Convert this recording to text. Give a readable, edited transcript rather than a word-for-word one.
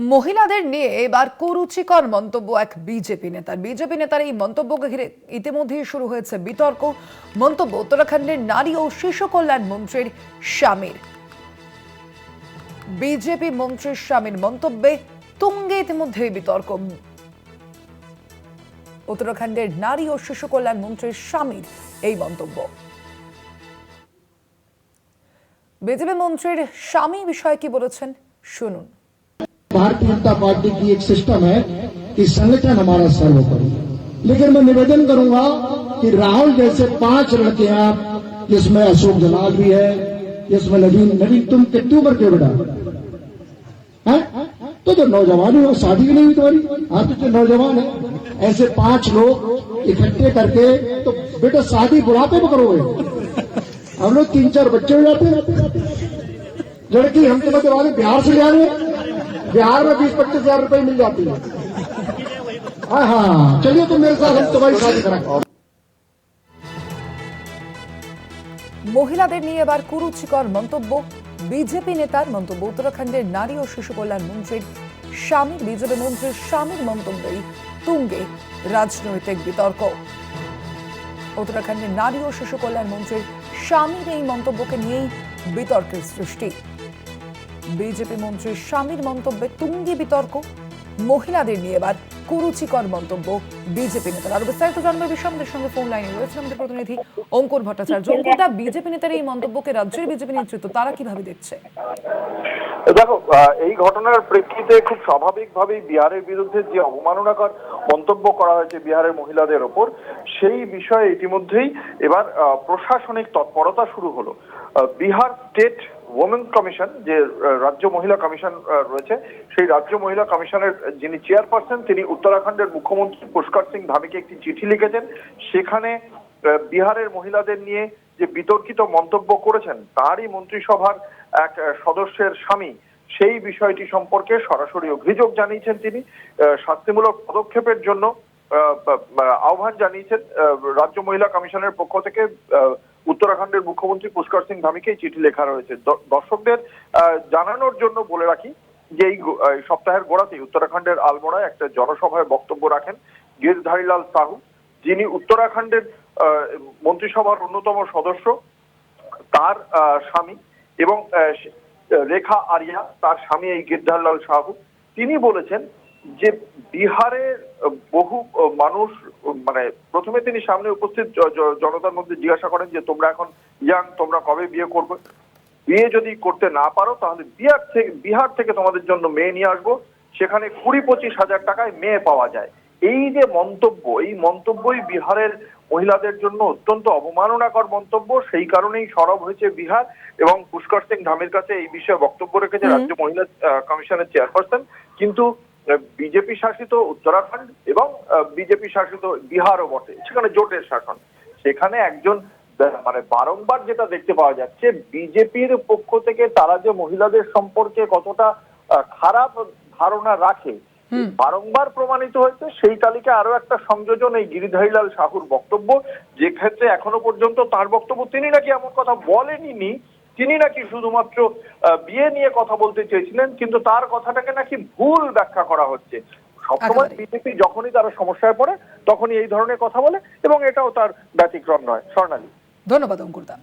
মহিলাদের নিয়ে এবার কুরুচিকর মন্তব্য এক বিজেপি নেতার এই মন্তব্যকে ঘিরে ইতিমধ্যেই শুরু হয়েছে বিতর্ক। মন্তব্য উত্তরাখণ্ডের নারী ও শিশু কল্যাণ মন্ত্রীর স্বামীর। বিজেপি মন্ত্রীর স্বামীর মন্তব্যে তুঙ্গে ইতিমধ্যেই বিতর্ক। উত্তরাখণ্ডের নারী ও শিশু কল্যাণ মন্ত্রীর স্বামীর এই মন্তব্য। বিজেপি মন্ত্রীর স্বামী বিষয়ে কি বলেছেন শুনুন। भारतीय जनता पार्टी की एक सिस्टम है कि संगठन हमारा सर्वोपरि, लेकिन मैं निवेदन करूंगा कि राहुल जैसे 5 लड़के हैं, जिसमें अशोक जलाल भी है, जिसमें नवीन तुम कितनी उम्र के बेटा हैं? तो जो नौजवान है वो शादी भी नहीं हुई तुम्हारी, हाँ तो जो नौजवान है ऐसे 5 लोग इकट्ठे करके तो बेटा शादी बुढ़ापे में करोगे। हम लोग 3-4 बच्चे हो जाते हैं। लड़की हम तुम्हें के बाद बिहार से ले आ रहे हैं, बिहार में 20-25 हजार रुपए मिल जाती है। हाँ हाँ चलिए तुम मेरे साथ, हम तुम्हारी शादी कराएं। মহিলাদের নিয়ে এবার কুরুচিকর মন্তব্য বিজেপি নেতার মন্তব্য। উত্তরাখণ্ডের নারী ও শিশু কল্যাণ মন্ত্রীর স্বামী, বিজেপি মন্ত্রীর স্বামীর মন্তব্যেই তুঙ্গে রাজনৈতিক বিতর্ক। উত্তরাখণ্ডের নারী ও শিশু কল্যাণ মন্ত্রীর স্বামীর এই মন্তব্যকে নিয়েই বিতর্কের সৃষ্টি। বিজেপি মন্ত্রীর স্বামীর মন্তব্যে তুঙ্গে বিতর্ক। মহিলাদের নিয়ে এবার কুরুচিকর মন্তব্য বিজেপি নেতার। আরো বিস্তারিত জানবে বিষয়ে আমাদের সঙ্গে ফোন লাইনে রয়েছেন আমাদের প্রতিনিধি অঙ্কুর ভট্টাচার্য। অঙ্কুরদা, বিজেপি নেতার এই মন্তব্যকে রাজ্যের বিজেপি নেতৃত্ব তারা কিভাবে দেখছে? দেখো, এই ঘটনার প্রেক্ষিতে খুব স্বাভাবিকভাবেই বিহারের বিরুদ্ধে যে অবমাননাকর মন্তব্য করা হয়েছে বিহারের মহিলাদের ওপর, সেই বিষয়ে ইতিমধ্যেই এবার প্রশাসনিক তৎপরতা শুরু হলো। বিহার স্টেট ওমেন্স কমিশন, যে রাজ্য মহিলা কমিশন রয়েছে, সেই রাজ্য মহিলা কমিশনের যিনি চেয়ারপারসন, তিনি উত্তরাখণ্ডের মুখ্যমন্ত্রী পুষ্কর সিং ধামিকে একটি চিঠি লিখেছেন। সেখানে বিহারের মহিলাদের নিয়ে যে বিতর্কিত মন্তব্য করেছেন তারই মন্ত্রিসভার এক সদস্যের স্বামী, সেই বিষয়টি সম্পর্কে সরাসরি অভিযোগ জানিয়েছেন। তিনি শাস্তিমূলক পদক্ষেপের জন্য আহ্বান জানিয়েছেন। রাজ্য মহিলা কমিশনের পক্ষ থেকে উত্তরাখণ্ডের মুখ্যমন্ত্রী পুষ্কর সিং ধামিকে চিঠি লেখা রয়েছে। দর্শকদের জানানোর জন্য বলে রাখি যে এই সপ্তাহের গোড়াতেই উত্তরাখণ্ডের আলমোড়ায় একটা জনসভায় বক্তব্য রাখেন গিরধারীলাল সাহু, যিনি উত্তরাখণ্ডের মন্ত্রিসভার অন্যতম সদস্য, তার স্বামী, এবং রেখা আরিয়া তার স্বামী এই গিরধারীলাল সাহু। তিনি বলেছেন যে বিহারের বহু মানুষ, মানে প্রথমে তিনি সামনে উপস্থিত জনতার মধ্যে জিজ্ঞাসা করেন যে তোমরা এখন ইয়াং, তোমরা কবে বিয়ে করবে? বিয়ে যদি করতে না পারো তাহলে বিহার থেকে তোমাদের জন্য মেয়ে নিয়ে আসবো, সেখানে 20-25 হাজার টাকায় মেয়ে পাওয়া যায়। এই যে মন্তব্য, এই মন্তব্যই বিহারের মহিলাদের জন্য অত্যন্ত অবমাননাকর মন্তব্য। সেই কারণেই সরব হয়েছে বিহার এবং পুষ্কর সিং ধামির কাছে এই বিষয়ে বক্তব্য রেখেছে রাজ্য মহিলা কমিশনের চেয়ারপারসন। কিন্তু বিজেপি শাসিত উত্তরাখণ্ড এবং বিজেপি শাসিত বিহারও বটে, সেখানে জোটের শাসন। সেখানে একজন, মানে বারংবার যেটা দেখতে পাওয়া যাচ্ছে, বিজেপির পক্ষ থেকে তারা যে মহিলাদের সম্পর্কে কতটা খারাপ ধারণা রাখে বারংবার প্রমাণিত হয়েছে। সেই তালিকায় আরো একটা সংযোজন এই গিরিধারীলাল সাহুর বক্তব্য, যে ক্ষেত্রে এখনো পর্যন্ত তার বক্তব্য তিনি নাকি এমন কথা বলেননি, তিনি নাকি শুধুমাত্র বিয়ে নিয়ে কথা বলতে চেয়েছিলেন, কিন্তু তার কথাটাকে নাকি ভুল ব্যাখ্যা করা হচ্ছে। সবসময় বিজেপি যখনই তারা সমস্যায় পড়ে তখনই এই ধরনের কথা বলে, এবং এটাও তার ব্যতিক্রম নয়। স্বর্ণালী, ধন্যবাদ অঙ্কুরদা।